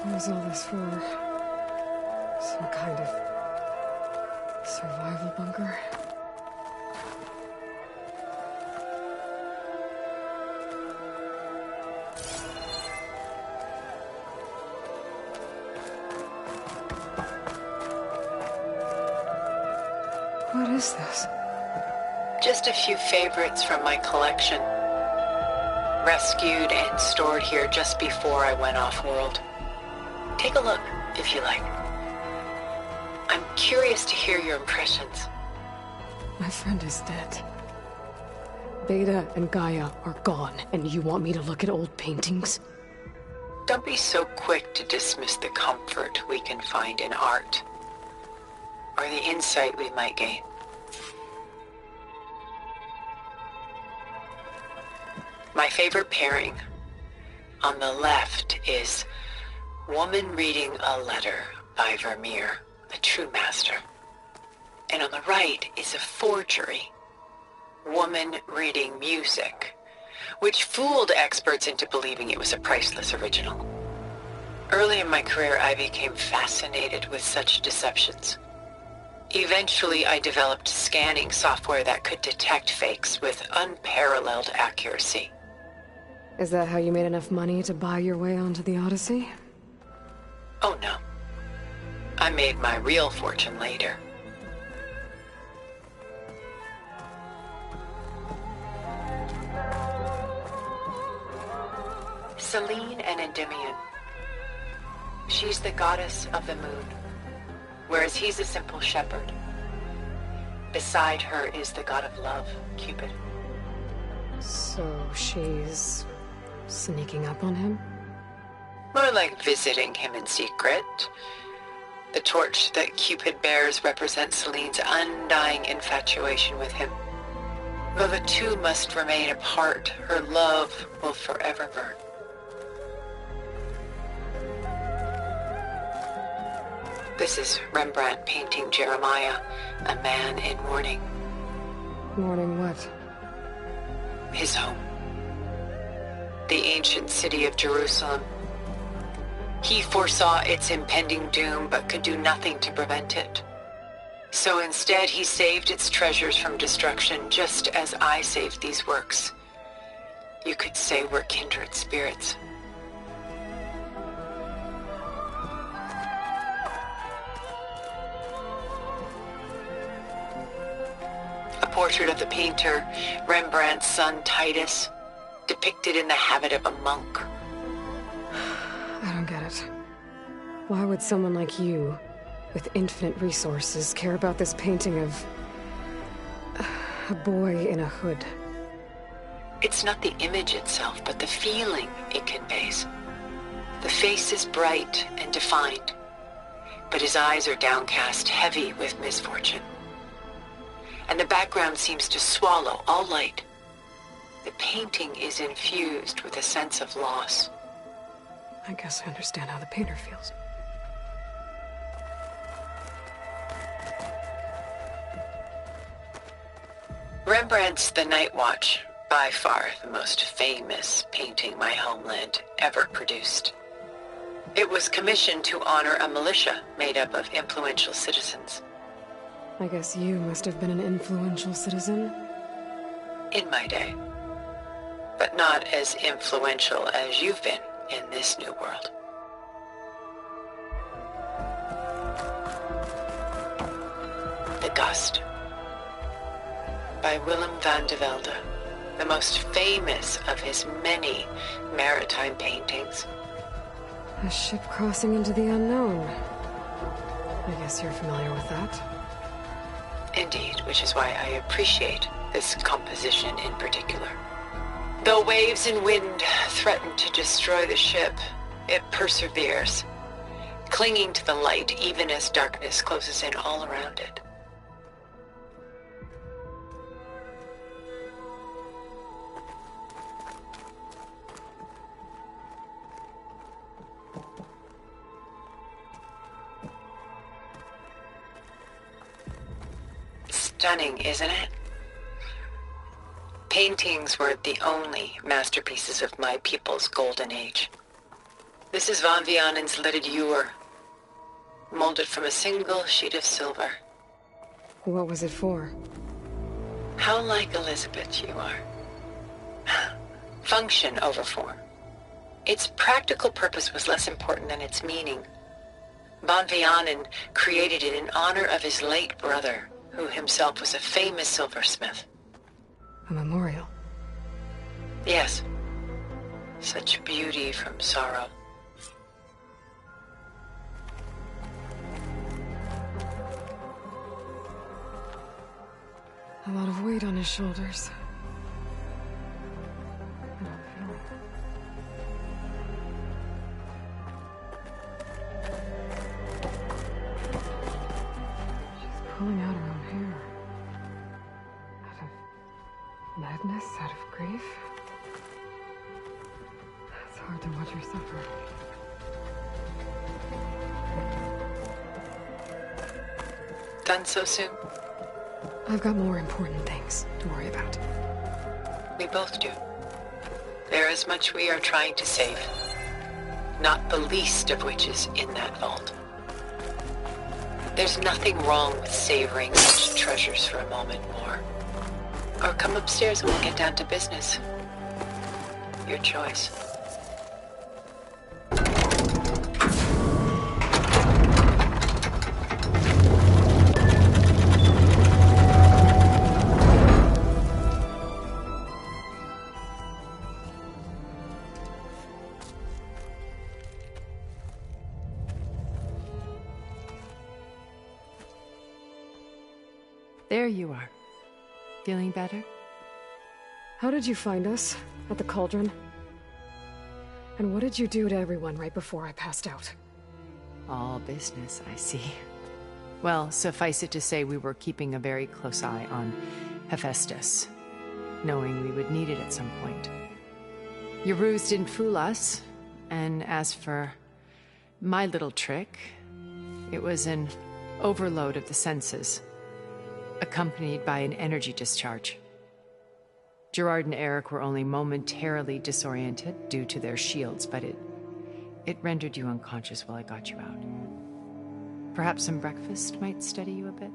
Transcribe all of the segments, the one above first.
What was all this for? Some kind of survival bunker? What is this? Just a few favorites from my collection. Rescued and stored here just before I went off-world. Take a look, if you like. I'm curious to hear your impressions. My friend is dead. Beta and Gaia are gone, and you want me to look at old paintings? Don't be so quick to dismiss the comfort we can find in art, or the insight we might gain. My favorite pairing on the left is Woman Reading a Letter by Vermeer, a true master. And on the right is a forgery, Woman Reading Music, which fooled experts into believing it was a priceless original. Early in my career, I became fascinated with such deceptions. Eventually, I developed scanning software that could detect fakes with unparalleled accuracy. Is that how you made enough money to buy your way onto the Odyssey? Oh no. I made my real fortune later. Selene and Endymion. She's the goddess of the moon, whereas he's a simple shepherd. Beside her is the god of love, Cupid. So she's sneaking up on him? More like visiting him in secret. The torch that Cupid bears represents Selene's undying infatuation with him. Though the two must remain apart, her love will forever burn. This is Rembrandt painting Jeremiah, a man in mourning. Mourning what? His home. The ancient city of Jerusalem. He foresaw its impending doom, but could do nothing to prevent it. So instead, he saved its treasures from destruction, just as I saved these works. You could say we're kindred spirits. A portrait of the painter, Rembrandt's son Titus, depicted in the habit of a monk. I don't get it. Why would someone like you, with infinite resources, care about this painting of a boy in a hood? It's not the image itself, but the feeling it conveys. The face is bright and defined, but his eyes are downcast, heavy with misfortune. And the background seems to swallow all light. The painting is infused with a sense of loss. I guess I understand how the painter feels. Rembrandt's The Night Watch, by far the most famous painting my homeland ever produced. It was commissioned to honor a militia made up of influential citizens. I guess you must have been an influential citizen. In my day. But not as influential as you've been in this new world. The Gust, by Willem van de Velde, the most famous of his many maritime paintings. A ship crossing into the unknown. I guess you're familiar with that. Indeed, which is why I appreciate this composition in particular. Though waves and wind threaten to destroy the ship, it perseveres, clinging to the light even as darkness closes in all around it. Stunning, isn't it? Paintings were the only masterpieces of my people's golden age. This is Von Vianen's lidded ewer, molded from a single sheet of silver. What was it for? How like Elizabeth you are. Function over form. Its practical purpose was less important than its meaning. Von Vianen created it in honor of his late brother, who himself was a famous silversmith. A memorial? Yes. Such beauty from sorrow. A lot of weight on his shoulders. I don't feel it. She's pulling out her own hair. Out of madness, out of grief. It's hard to watch her suffer. Done so soon? I've got more important things to worry about. We both do. There is much we are trying to save. Not the least of which is in that vault. There's nothing wrong with savoring such treasures for a moment more. Or come upstairs and we'll get down to business. Your choice. There you are. Feeling better? How did you find us? At the cauldron? And what did you do to everyone right before I passed out? All business, I see. Well, suffice it to say we were keeping a very close eye on Hephaestus, knowing we would need it at some point. Your ruse didn't fool us, and as for my little trick, it was an overload of the senses, accompanied by an energy discharge. Gerard and Eric were only momentarily disoriented due to their shields, but it rendered you unconscious while I got you out. Perhaps some breakfast might steady you a bit?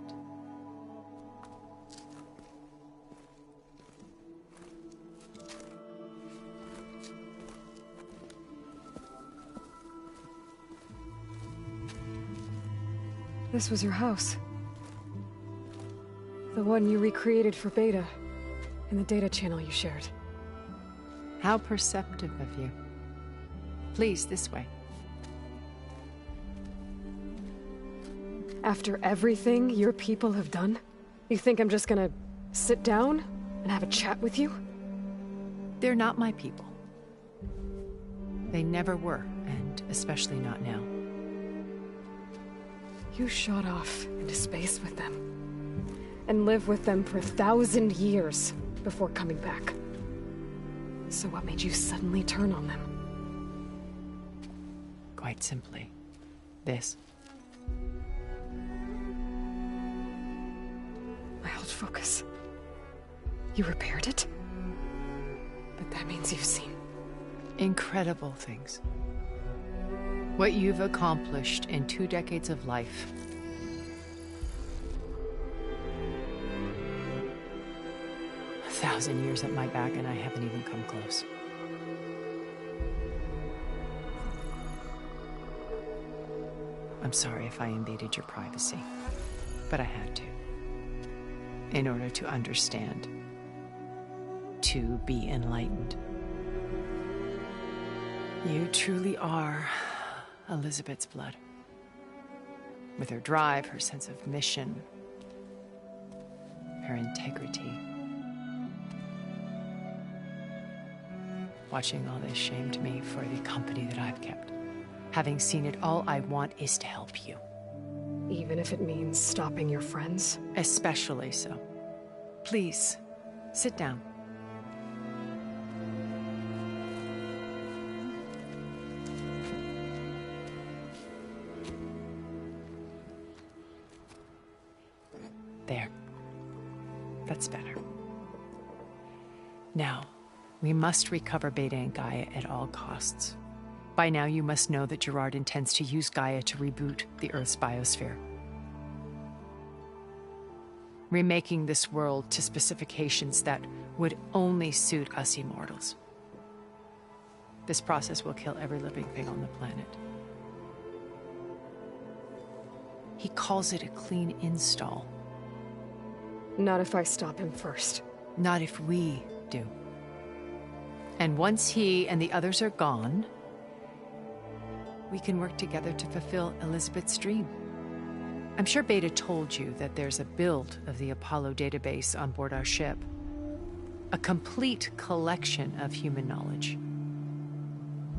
This was your house. The one you recreated for Beta, in the data channel you shared. How perceptive of you. Please, this way. After everything your people have done, you think I'm just gonna sit down and have a chat with you? They're not my people. They never were, and especially not now. You shot off into space with them, and lived with them for 1,000 years before coming back. So what made you suddenly turn on them? Quite simply, this. My old focus. You repaired it? But that means you've seen Incredible things. What you've accomplished in 2 decades of life. A 1,000 years at my back and I haven't even come close. I'm sorry if I invaded your privacy, but I had to. In order to understand. To be enlightened. You truly are Elizabeth's blood. With her drive, her sense of mission, her integrity. Watching all this shamed me for the company that I've kept. Having seen it, all I want is to help you. even if it means stopping your friends? Especially so. Please, sit down. There. That's better. Now, we must recover Beta and Gaia at all costs. By now, you must know that Gerard intends to use Gaia to reboot the Earth's biosphere, remaking this world to specifications that would only suit us immortals. This process will kill every living thing on the planet. He calls it a clean install. Not if I stop him first. Not if we do. And once he and the others are gone, we can work together to fulfill Elizabeth's dream. I'm sure Beta told you that there's a build of the Apollo database on board our ship. A complete collection of human knowledge.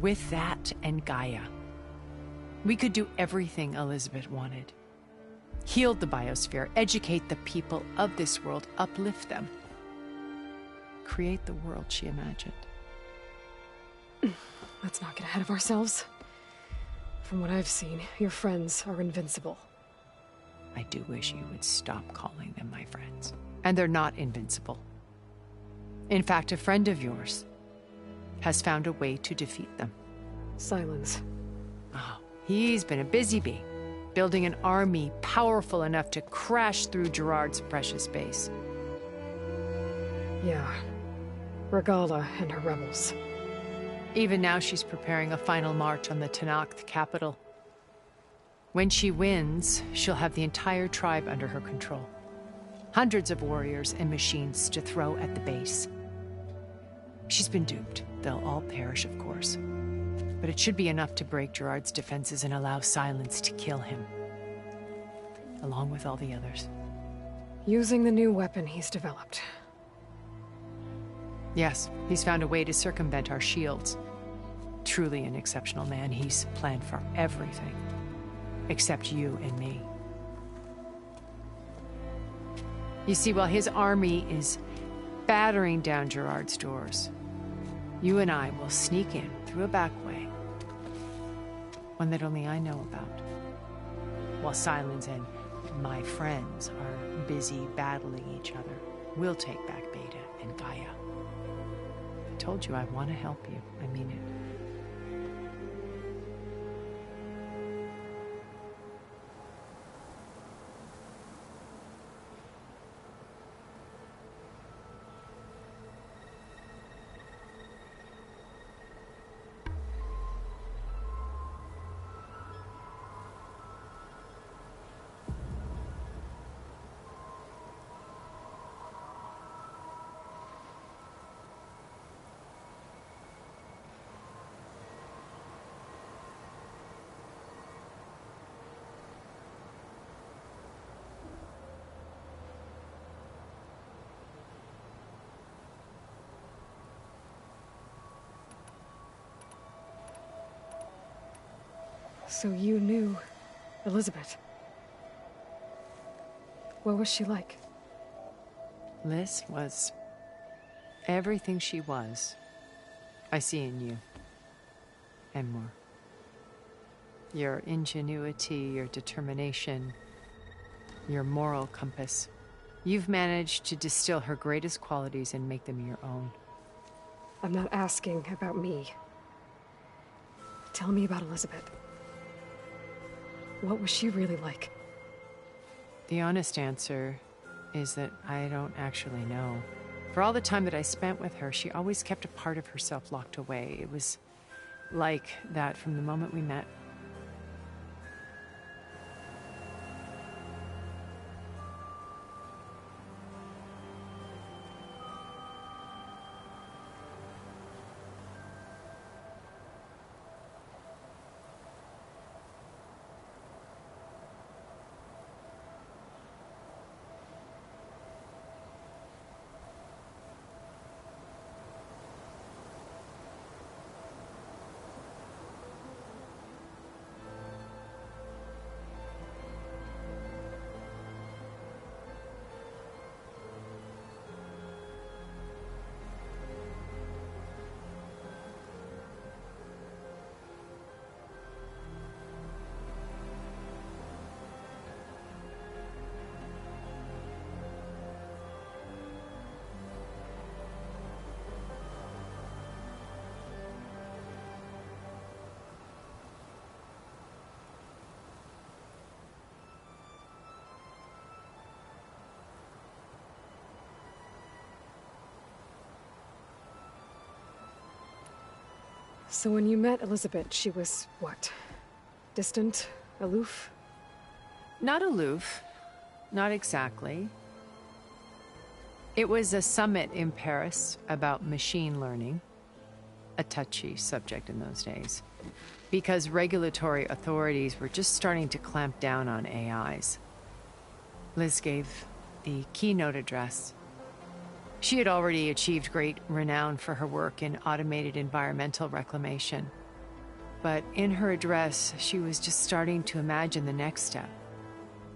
With that and Gaia, we could do everything Elizabeth wanted. Heal the biosphere, educate the people of this world, uplift them. Create the world she imagined. Let's not get ahead of ourselves. From what I've seen, your friends are invincible. I do wish you would stop calling them my friends. And they're not invincible. In fact, a friend of yours has found a way to defeat them. Silence. Oh, he's been a busy bee, building an army powerful enough to crash through Gerard's precious base. Yeah. Regala and her rebels. Even now, she's preparing a final march on the Tenakth capital. When she wins, she'll have the entire tribe under her control. Hundreds of warriors and machines to throw at the base. She's been duped. They'll all perish, of course. But it should be enough to break Gerard's defenses and allow Silence to kill him. Along with all the others. Using the new weapon he's developed. Yes, he's found a way to circumvent our shields. Truly an exceptional man. He's planned for everything. Except you and me. You see, while his army is battering down Gerard's doors, you and I will sneak in through a back way. One that only I know about. While Silence and my friends are busy battling each other, we'll take back Beta and Gaia. I told you I want to help you. I mean it. So you knew Elizabeth. What was she like? Liz was everything she was. I see in you. And more. Your ingenuity, your determination, your moral compass. You've managed to distill her greatest qualities and make them your own. I'm not asking about me. Tell me about Elizabeth. What was she really like? The honest answer is that I don't actually know. For all the time that I spent with her, she always kept a part of herself locked away. It was like that from the moment we met. So when you met Elizabeth, she was what? Distant? Aloof? Not aloof. Not exactly. It was a summit in Paris about machine learning, a touchy subject in those days, because regulatory authorities were just starting to clamp down on AIs. Liz gave the keynote address. She had already achieved great renown for her work in automated environmental reclamation. But in her address, she was just starting to imagine the next step.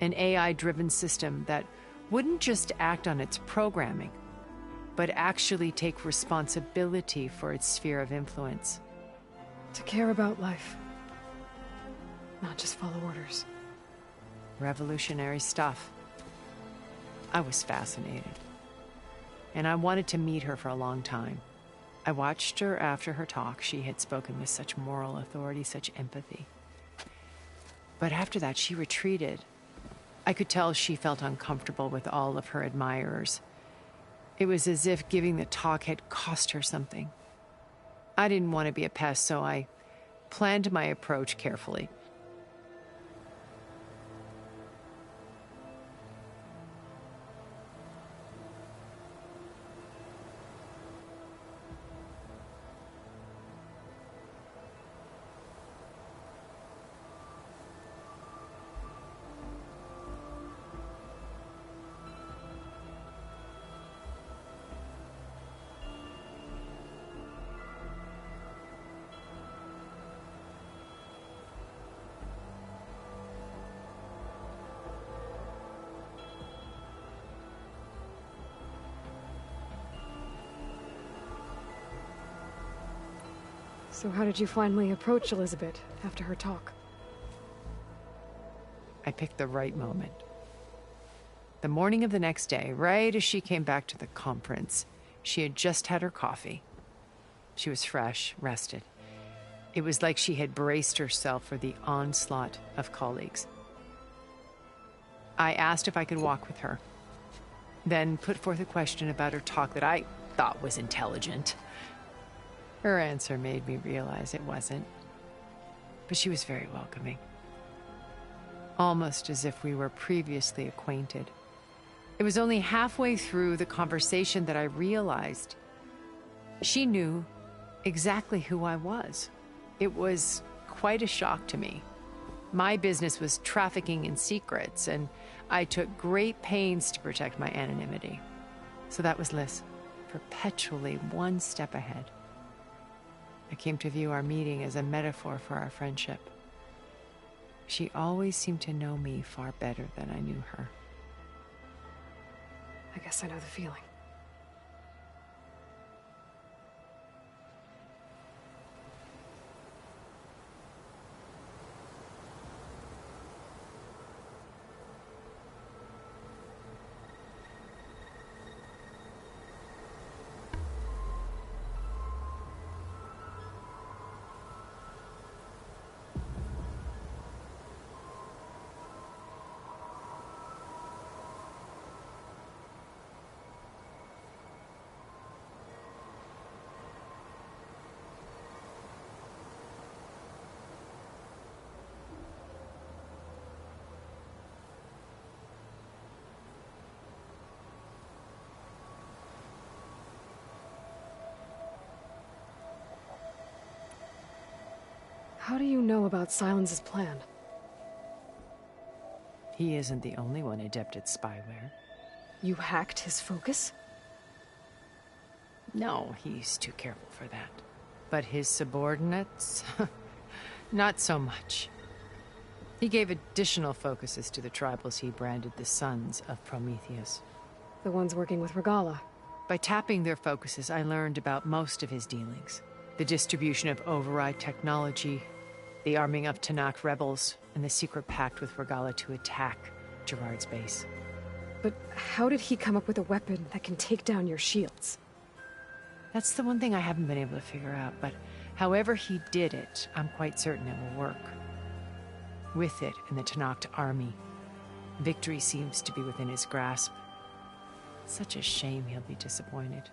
An AI-driven system that wouldn't just act on its programming, but actually take responsibility for its sphere of influence. To care about life. Not just follow orders. Revolutionary stuff. I was fascinated. And I wanted to meet her for a long time. I watched her after her talk. She had spoken with such moral authority, such empathy. But after that, she retreated. I could tell she felt uncomfortable with all of her admirers. It was as if giving the talk had cost her something. I didn't want to be a pest, so I planned my approach carefully. So how did you finally approach Elizabeth after her talk? I picked the right moment. The morning of the next day, right as she came back to the conference, she had just had her coffee. She was fresh, rested. It was like she had braced herself for the onslaught of colleagues. I asked if I could walk with her, then put forth a question about her talk that I thought was intelligent. Her answer made me realize it wasn't, but she was very welcoming. Almost as if we were previously acquainted. It was only halfway through the conversation that I realized she knew exactly who I was. It was quite a shock to me. My business was trafficking in secrets, and I took great pains to protect my anonymity. So that was Liz, perpetually one step ahead. I came to view our meeting as a metaphor for our friendship. She always seemed to know me far better than I knew her. I guess I know the feeling. How do you know about Silence's plan? He isn't the only one adept at spyware. You hacked his focus? No, he's too careful for that. But his subordinates? Not so much. He gave additional focuses to the tribals he branded the Sons of Prometheus. The ones working with Regala. By tapping their focuses, I learned about most of his dealings. The distribution of override technology, the arming of Tanakh rebels, and the secret pact with Regala to attack Gerard's base. But how did he come up with a weapon that can take down your shields? That's the one thing I haven't been able to figure out, but however he did it, I'm quite certain it will work. With it and the Tanakh army, victory seems to be within his grasp. Such a shame he'll be disappointed.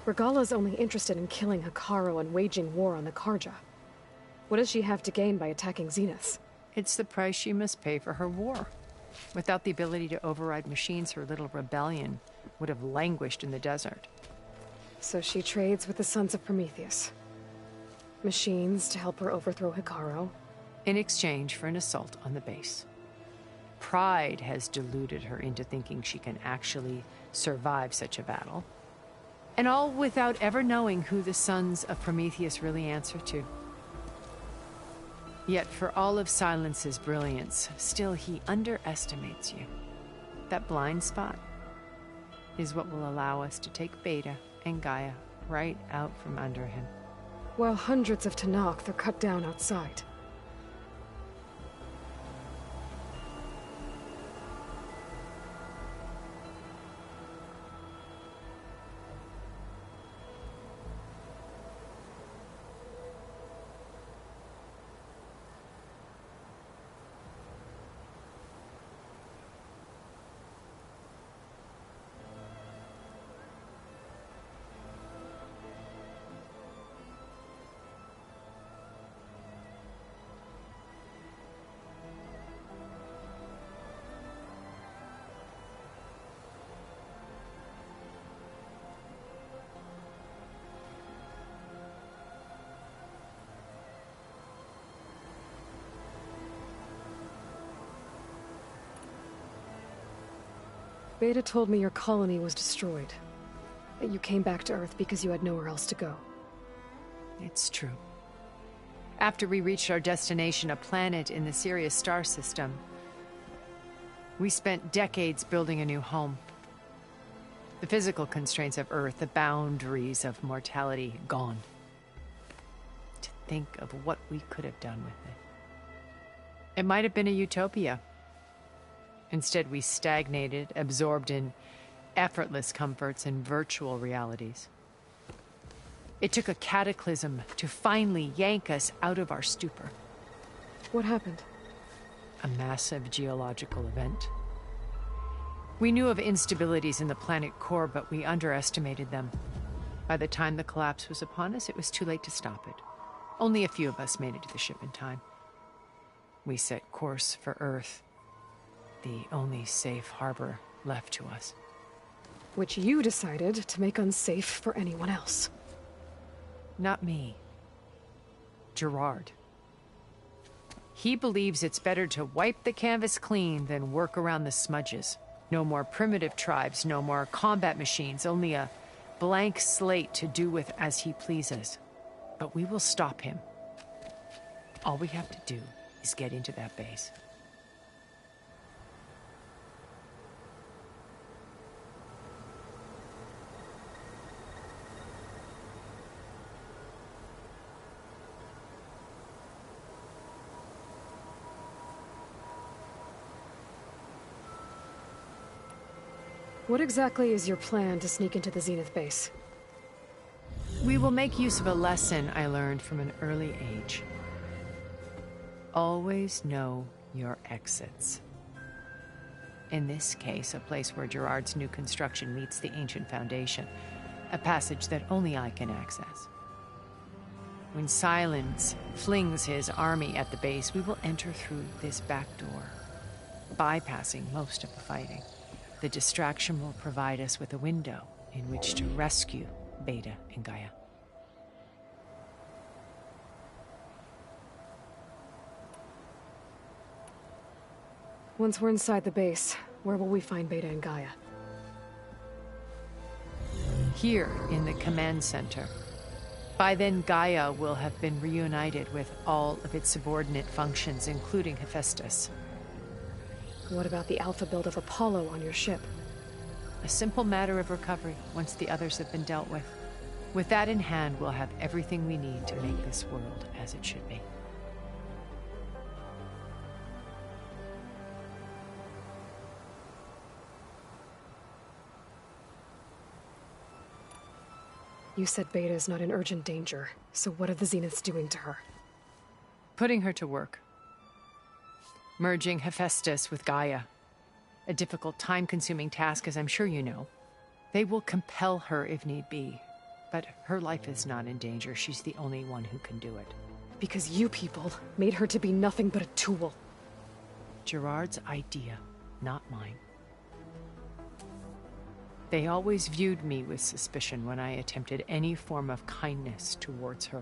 Regala's only interested in killing Hikaru and waging war on the Karja. What does she have to gain by attacking Zenith? It's the price she must pay for her war. Without the ability to override machines, her little rebellion would have languished in the desert. So she trades with the Sons of Prometheus. Machines to help her overthrow Hikaru. In exchange for an assault on the base. Pride has deluded her into thinking she can actually survive such a battle. And all without ever knowing who the Sons of Prometheus really answer to. Yet for all of Silence's brilliance, still he underestimates you. That blind spot is what will allow us to take Beta and Gaia right out from under him. While hundreds of Tenakth are cut down outside. Beta told me your colony was destroyed. That you came back to Earth because you had nowhere else to go. It's true. After we reached our destination, a planet in the Sirius star system, we spent decades building a new home. The physical constraints of Earth, the boundaries of mortality, gone. To think of what we could have done with it. It might have been a utopia. Instead, we stagnated, absorbed in effortless comforts and virtual realities. It took a cataclysm to finally yank us out of our stupor. What happened? A massive geological event. We knew of instabilities in the planet core, but we underestimated them. By the time the collapse was upon us, it was too late to stop it. Only a few of us made it to the ship in time. We set course for Earth, the only safe harbor left to us. Which you decided to make unsafe for anyone else. Not me. Gerard. He believes it's better to wipe the canvas clean than work around the smudges. No more primitive tribes, no more combat machines, only a blank slate to do with as he pleases. But we will stop him. All we have to do is get into that base. What exactly is your plan to sneak into the Zenith base? We will make use of a lesson I learned from an early age. Always know your exits. In this case, a place where Gerard's new construction meets the ancient foundation, a passage that only I can access. When Silence flings his army at the base, we will enter through this back door, bypassing most of the fighting. The distraction will provide us with a window in which to rescue Beta and Gaia. Once we're inside the base, where will we find Beta and Gaia? Here in the command center. By then, Gaia will have been reunited with all of its subordinate functions, including Hephaestus. What about the alpha build of Apollo on your ship? A simple matter of recovery once the others have been dealt with. With that in hand, we'll have everything we need to make this world as it should be. You said Beta is not in urgent danger, so what are the Zeniths doing to her? Putting her to work. Merging Hephaestus with Gaia. A difficult, time-consuming task, as I'm sure you know. They will compel her if need be. But her life is not in danger. She's the only one who can do it. Because you people made her to be nothing but a tool. Gerard's idea, not mine. They always viewed me with suspicion when I attempted any form of kindness towards her.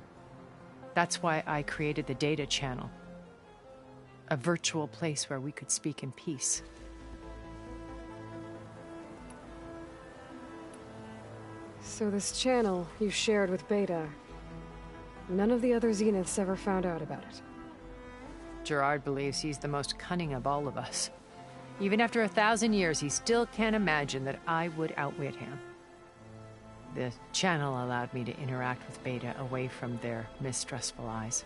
That's why I created the data channel. A virtual place where we could speak in peace. So this channel you shared with Beta, none of the other Zeniths ever found out about it. Gerard believes he's the most cunning of all of us. Even after 1,000 years, he still can't imagine that I would outwit him. The channel allowed me to interact with Beta away from their mistrustful eyes.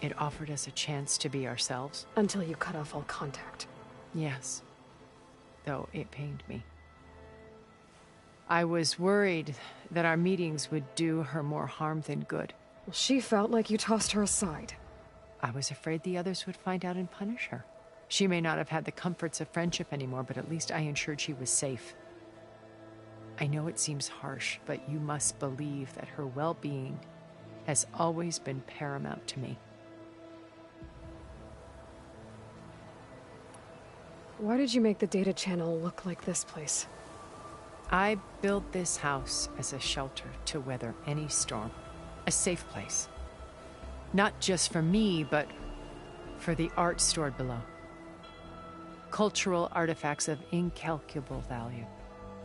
It offered us a chance to be ourselves. Until you cut off all contact. Yes. Though it pained me. I was worried that our meetings would do her more harm than good. Well, she felt like you tossed her aside. I was afraid the others would find out and punish her. She may not have had the comforts of friendship anymore, but at least I ensured she was safe. I know it seems harsh, but you must believe that her well-being has always been paramount to me. Why did you make the data channel look like this place? I built this house as a shelter to weather any storm. A safe place. Not just for me, but for the art stored below. Cultural artifacts of incalculable value.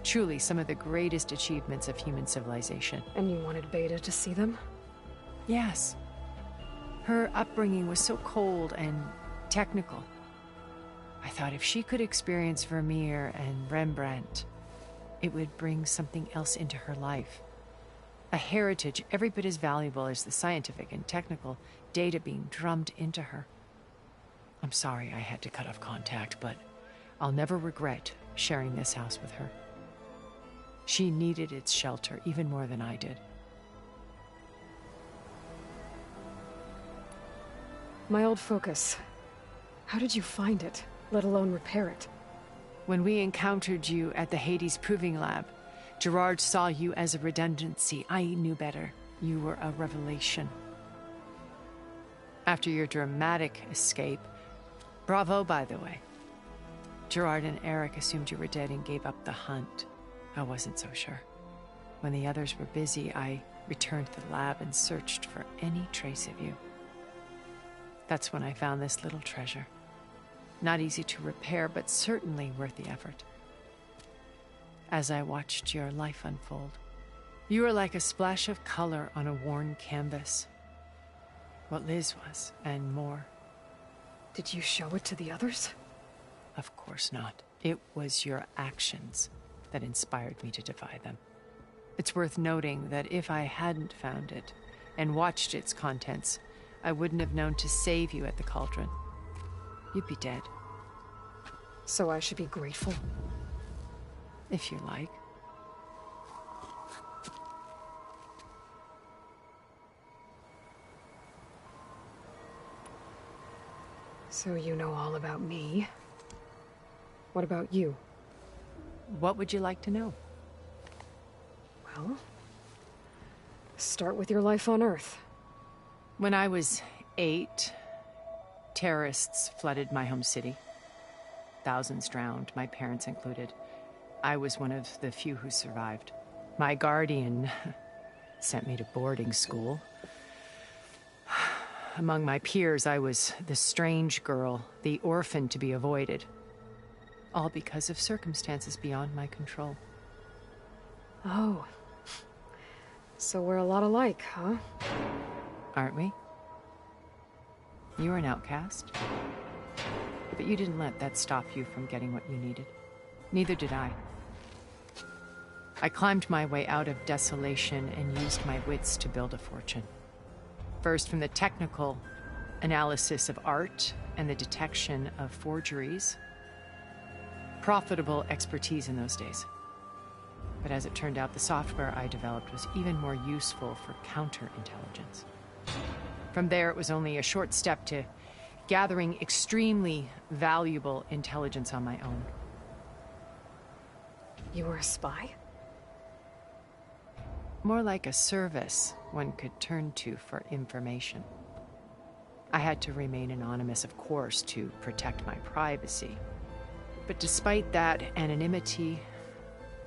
Truly some of the greatest achievements of human civilization. And you wanted Beta to see them? Yes. Her upbringing was so cold and technical. I thought if she could experience Vermeer and Rembrandt, it would bring something else into her life. A heritage every bit as valuable as the scientific and technical data being drummed into her. I'm sorry I had to cut off contact, but I'll never regret sharing this house with her. She needed its shelter even more than I did. My old focus. How did you find it, let alone repair it? When we encountered you at the Hades Proving Lab, Gerard saw you as a redundancy. I knew better. You were a revelation. After your dramatic escape, bravo, by the way. Gerard and Eric assumed you were dead and gave up the hunt. I wasn't so sure. When the others were busy, I returned to the lab and searched for any trace of you. That's when I found this little treasure. Not easy to repair, but certainly worth the effort. As I watched your life unfold, you were like a splash of color on a worn canvas. What Liz was, and more. Did you show it to the others? Of course not. It was your actions that inspired me to defy them. It's worth noting that if I hadn't found it and watched its contents, I wouldn't have known to save you at the cauldron. You'd be dead. So I should be grateful? If you like. So you know all about me. What about you? What would you like to know? Well, start with your life on Earth. When I was 8, terrorists flooded my home city. Thousands drowned, my parents included. I was one of the few who survived. My guardian sent me to boarding school. Among my peers, I was the strange girl, the orphan to be avoided. All because of circumstances beyond my control. Oh. So we're a lot alike, huh? Aren't we? You were an outcast. But you didn't let that stop you from getting what you needed. Neither did I. I climbed my way out of desolation and used my wits to build a fortune. First, from the technical analysis of art and the detection of forgeries. Profitable expertise in those days. But as it turned out, the software I developed was even more useful for counterintelligence. From there, it was only a short step to gathering extremely valuable intelligence on my own. You were a spy? More like a service one could turn to for information. I had to remain anonymous, of course, to protect my privacy. But despite that anonymity,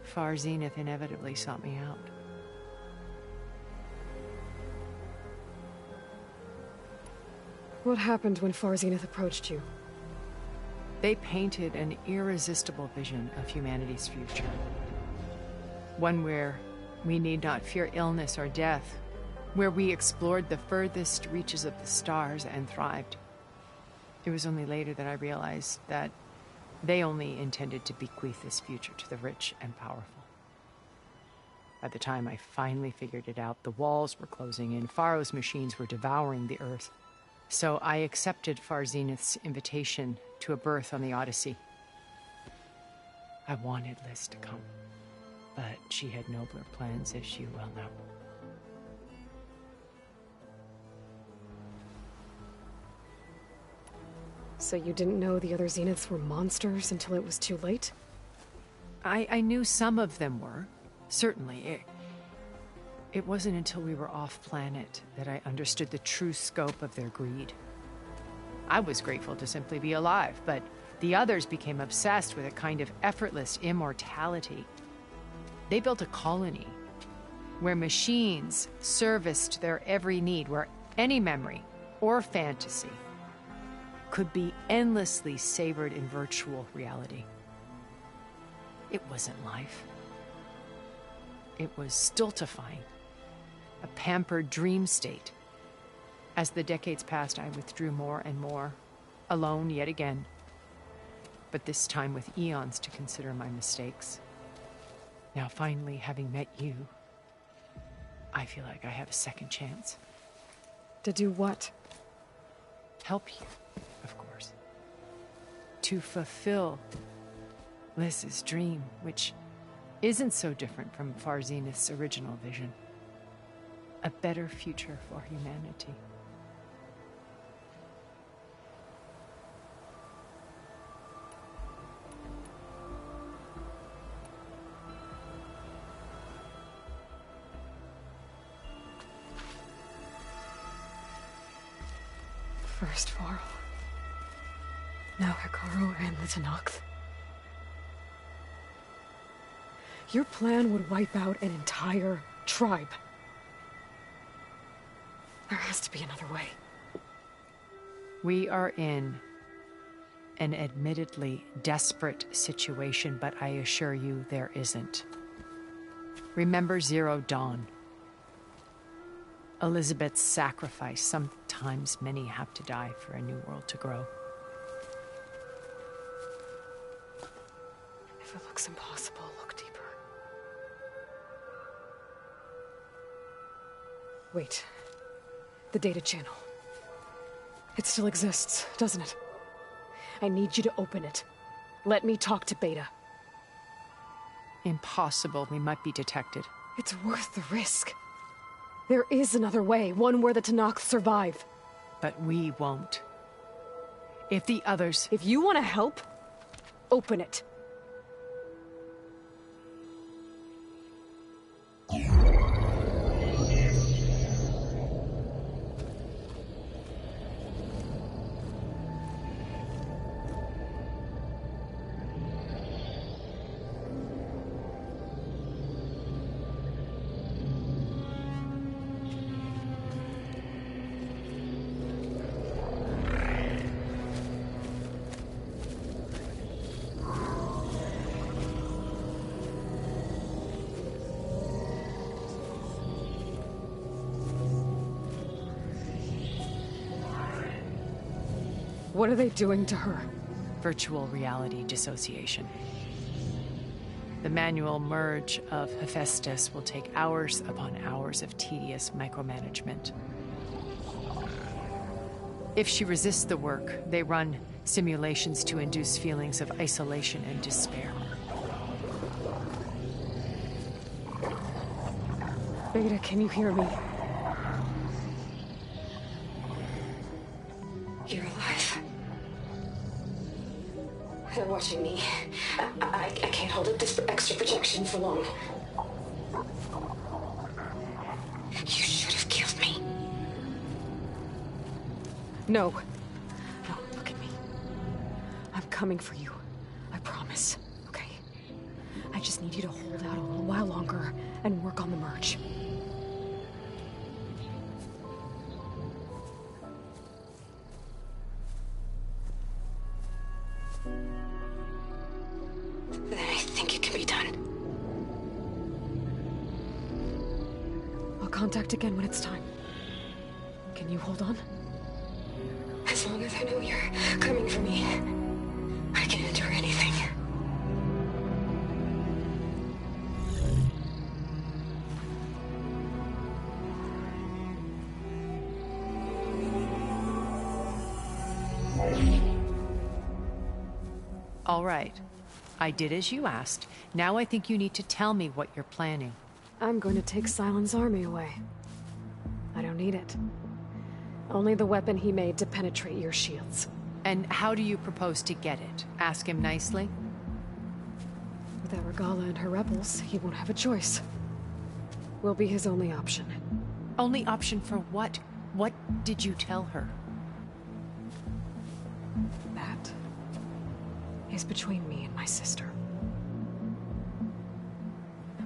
Far Zenith inevitably sought me out. What happened when Far Zenith approached you? They painted an irresistible vision of humanity's future. One where we need not fear illness or death, where we explored the furthest reaches of the stars and thrived. It was only later that I realized that they only intended to bequeath this future to the rich and powerful. By the time I finally figured it out, the walls were closing in, Pharaoh's machines were devouring the Earth. So I accepted Far Zenith's invitation to a berth on the Odyssey. I wanted Liz to come, but she had nobler plans, as you well know. So you didn't know the other Zeniths were monsters until it was too late? I knew some of them were, certainly. It wasn't until we were off-planet that I understood the true scope of their greed. I was grateful to simply be alive, but the others became obsessed with a kind of effortless immortality. They built a colony where machines serviced their every need, where any memory or fantasy could be endlessly savored in virtual reality. It wasn't life. It was stultifying, a pampered dream state. As the decades passed, I withdrew more and more, alone yet again, but this time with eons to consider my mistakes. Now, finally, having met you, I feel like I have a second chance. To do what? Help you, of course. To fulfill Liz's dream, which isn't so different from Far Zenith's original vision. A better future for humanity. First Varl. Now Hikaru and the Tenakth. Your plan would wipe out an entire tribe. There has to be another way. We are in an admittedly desperate situation, but I assure you there isn't. Remember Zero Dawn. Elizabeth's sacrifice. Sometimes many have to die for a new world to grow. If it looks impossible, look deeper. Wait. The data channel. It still exists, doesn't it? I need you to open it. Let me talk to Beta. Impossible. We might be detected. It's worth the risk. There is another way, one where the Tenakth survive. But we won't. If the others... If you want to help, open it. What are they doing to her? Virtual reality dissociation. The manual merge of Hephaestus will take hours upon hours of tedious micromanagement. If she resists the work, they run simulations to induce feelings of isolation and despair. Beta, can you hear me? You're alive. They're watching me. I can't hold up this extra projection for long. No. No, look at me. I'm coming for you. I promise, okay? I just need you to hold out a little while longer and work on the merge. Then I think it can be done. I'll contact again when it's time. Can you hold on? As long as I know you're coming for me, I can endure anything. All right. I did as you asked. Now I think you need to tell me what you're planning. I'm going to take Silent's army away. I don't need it. Only the weapon he made to penetrate your shields. And how do you propose to get it? Ask him nicely? Without Regala and her rebels, he won't have a choice. We'll be his only option. Only option for what? What did you tell her? That is between me and my sister.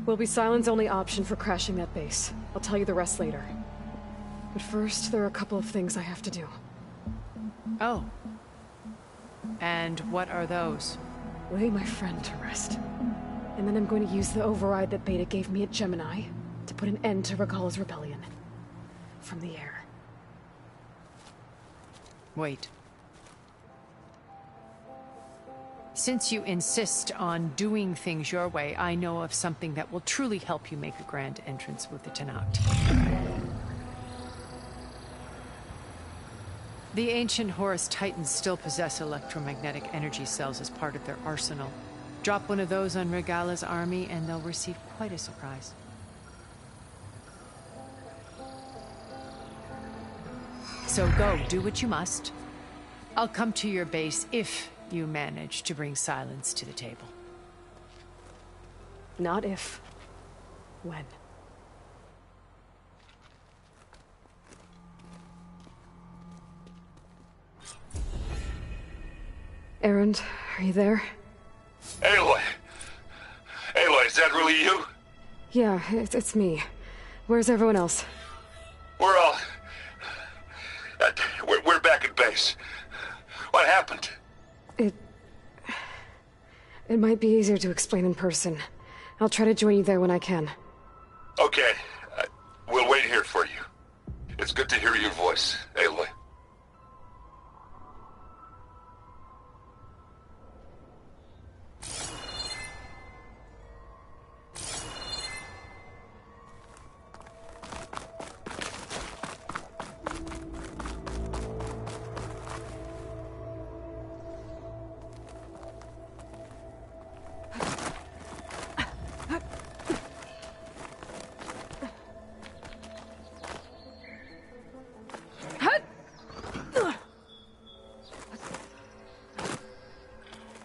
Will be Silent's only option for crashing that base. I'll tell you the rest later. But first, there are a couple of things I have to do. Oh. And what are those? Lay my friend to rest. And then I'm going to use the override that Beta gave me at Gemini to put an end to Regala's rebellion. From the air. Wait. Since you insist on doing things your way, I know of something that will truly help you make a grand entrance with the Tenat. The ancient Horus Titans still possess electromagnetic energy cells as part of their arsenal. Drop one of those on Regala's army and they'll receive quite a surprise. So go, do what you must. I'll come to your base if you manage to bring Silence to the table. Not if. When. Erend, are you there? Aloy! Aloy, is that really you? Yeah, it's me. Where's everyone else? We're all... we're back at base. What happened? It might be easier to explain in person. I'll try to join you there when I can. Okay. We'll wait here for you. It's good to hear your voice, Aloy.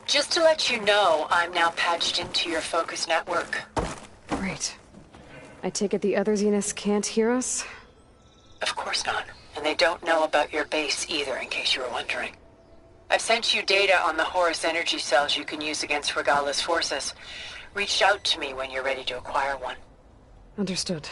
Just to let you know, I'm now patched into your focus network. Great. I take it the other Zeniths can't hear us? Of course not. And they don't know about your base either, in case you were wondering. I've sent you data on the Horus energy cells you can use against Regala's forces. Reach out to me when you're ready to acquire one. Understood.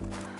it.